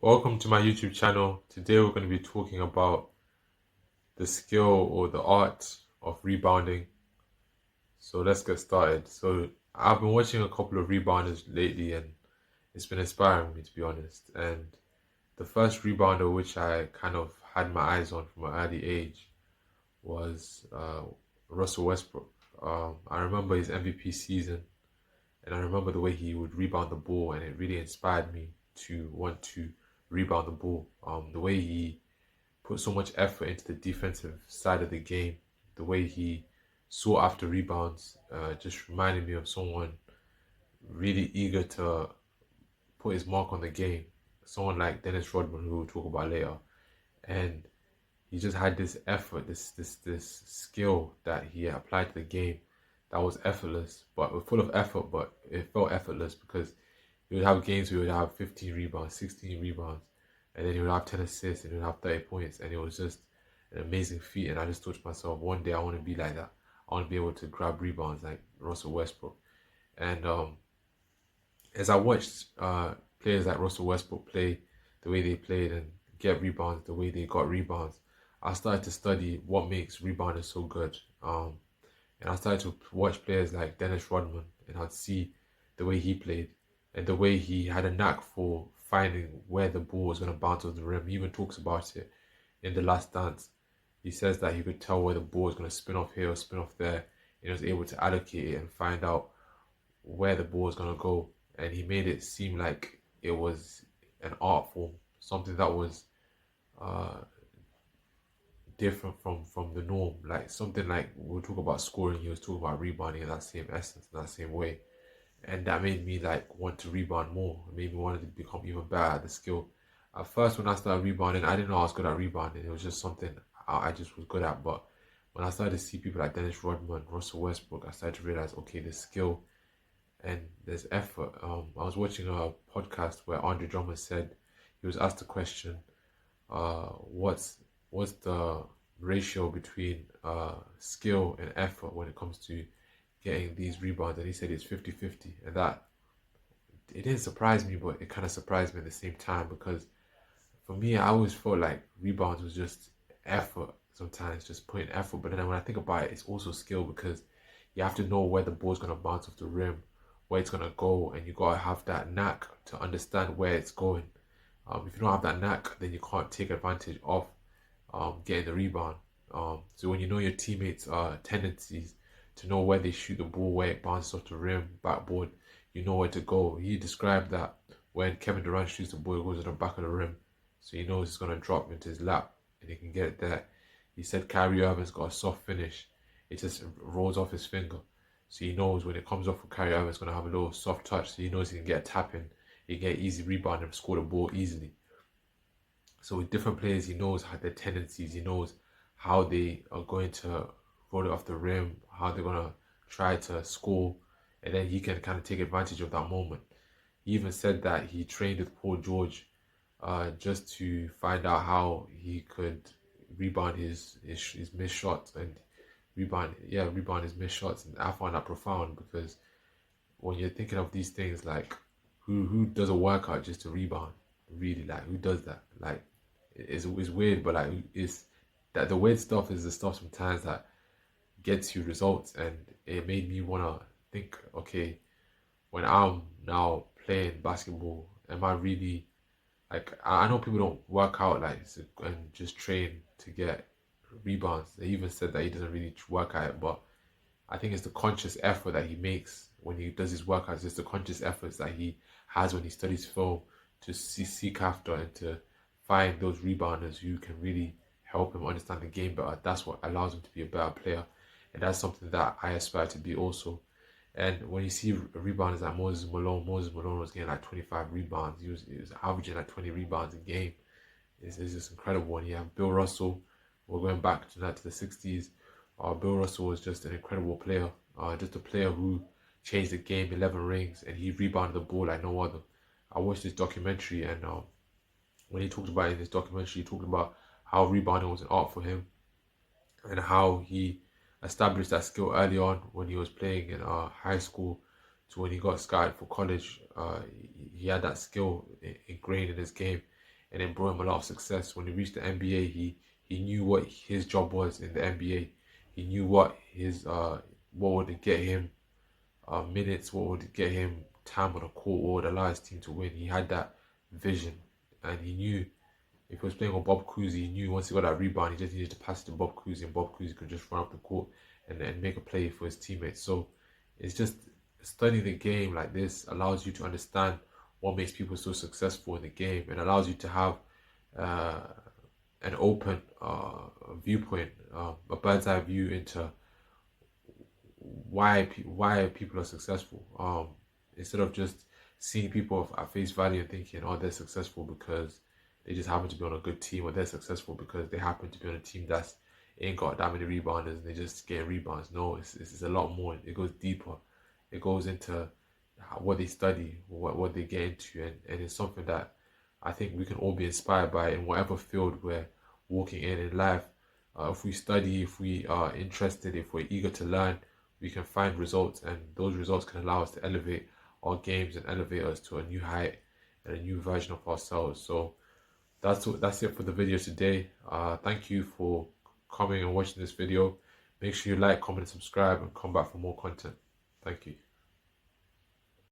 Welcome to my YouTube channel. Today we're going to be talking about the skill or the art of rebounding. So let's get started. So I've been watching a couple of rebounders lately and it's been inspiring me, to be honest. And the first rebounder which I kind of had my eyes on from an early age was Russell Westbrook. I remember his MVP season and I remember the way he would rebound the ball, and it really inspired me to want to rebound the ball. The way he put so much effort into the defensive side of the game, the way he sought after rebounds, just reminded me of someone really eager to put his mark on the game. Someone like Dennis Rodman, who we'll talk about later, and he just had this effort, this skill that he applied to the game that was effortless, but full of effort, but it felt effortless because he would have games where he would have 15 rebounds, 16 rebounds, and then he would have 10 assists and he would have 30 points, and it was just an amazing feat. And I just thought to myself, one day I want to be like that. I want to be able to grab rebounds like Russell Westbrook. And as I watched players like Russell Westbrook play the way they played and get rebounds the way they got rebounds, I started to study what makes rebounders so good. And I started to watch players like Dennis Rodman, and I'd see the way he played and the way he had a knack for finding where the ball was going to bounce off the rim. He even talks about it in The Last Dance. He says that he could tell where the ball was going to spin off here or spin off there, and he was able to allocate it and find out where the ball was going to go. And he made it seem like it was an art form, something that was uh, different from the norm. Like something like we'll talk about scoring, he was talking about rebounding in that same essence, in that same way. And that made me like want to rebound more. It made me want to become even better at the skill. At first when I started rebounding, I didn't know I was good at rebounding. It was just something I just was good at. But when I started to see people like Dennis Rodman, Russell Westbrook, I started to realize, okay, there's skill and there's effort. I was watching a podcast where Andre Drummond said, he was asked the question, what's the ratio between skill and effort when it comes to getting these rebounds? And he said it's 50-50. And that, it didn't surprise me, but it kind of surprised me at the same time, because for me, I always felt like rebounds was just effort, sometimes just putting effort. But then when I think about it, it's also skill, because you have to know where the ball's going to bounce off the rim, where it's going to go, and you got to have that knack to understand where it's going. If you don't have that knack, then you can't take advantage of getting the rebound. So when you know your teammates' tendencies, to know where they shoot the ball, where it bounces off the rim, backboard, you know where to go. He described that when Kevin Durant shoots the ball, it goes to the back of the rim, so he knows it's gonna drop into his lap and he can get it there. He said Kyrie Irving's got a soft finish; it just rolls off his finger, so he knows when it comes off for Kyrie Irving, it's gonna have a little soft touch, so he knows he can get a tap in, he can get easy rebound and score the ball easily. So with different players, he knows how their tendencies, he knows how they are going to roll it off the rim, how they're going to try to score, and then he can kind of take advantage of that moment. He even said that he trained with Paul George just to find out how he could rebound his missed shots and rebound his missed shots. And I found that profound, because when you're thinking of these things, like who does a workout just to rebound? Really, like who does that? Like it's weird, but like it's that the weird stuff is the stuff sometimes that gets you results. And it made me wanna think, okay, when I'm now playing basketball, am I really like I know people don't work out like and just train to get rebounds. They even said that he doesn't really work at it, but I think it's the conscious effort that he makes when he does his workouts. It's the conscious efforts that he has when he studies film to seek after and to find those rebounders who can really help him understand the game better. That's what allows him to be a better player, and that's something that I aspire to be also. And when you see rebounders like Moses Malone was getting like 25 rebounds. He was averaging like 20 rebounds a game. It's just incredible. And you have Bill Russell. We're going back to that, to the 60s. Bill Russell was just an incredible player. Just a player who changed the game, 11 rings, and he rebounded the ball like no other. I watched this documentary, and when he talked about it in this documentary, he talked about how rebounding was an art for him, and how he established that skill early on when he was playing in high school to when he got scouted for college. He had that skill ingrained in his game. and it brought him a lot of success. When he reached the NBA, he knew what his job was in the NBA. He knew what would get him minutes, what would get him time on the court, what would allow his team to win. He had that vision, and he knew if he was playing on Bob Cousy, he knew once he got that rebound, he just needed to pass it to Bob Cousy, and Bob Cousy could just run up the court and make a play for his teammates. So it's just studying the game like this allows you to understand what makes people so successful in the game, and allows you to have uh, an open viewpoint, a bird's eye view into why people are successful. Instead of just seeing people at face value and thinking, oh, they're successful because they just happen to be on a good team, or they're successful because they happen to be on a team that's ain't got that many rebounders and they just get rebounds. No, it's a lot more. It goes deeper. It goes into what they study, what they get into, and it's something that I think we can all be inspired by in whatever field we're walking in life. If we study, if we are interested, if we're eager to learn, we can find results, and those results can allow us to elevate our games and elevate us to a new height and a new version of ourselves. So that's it for the video today. Thank you for coming and watching this video. Make sure you like, comment, and subscribe, and come back for more content. Thank you.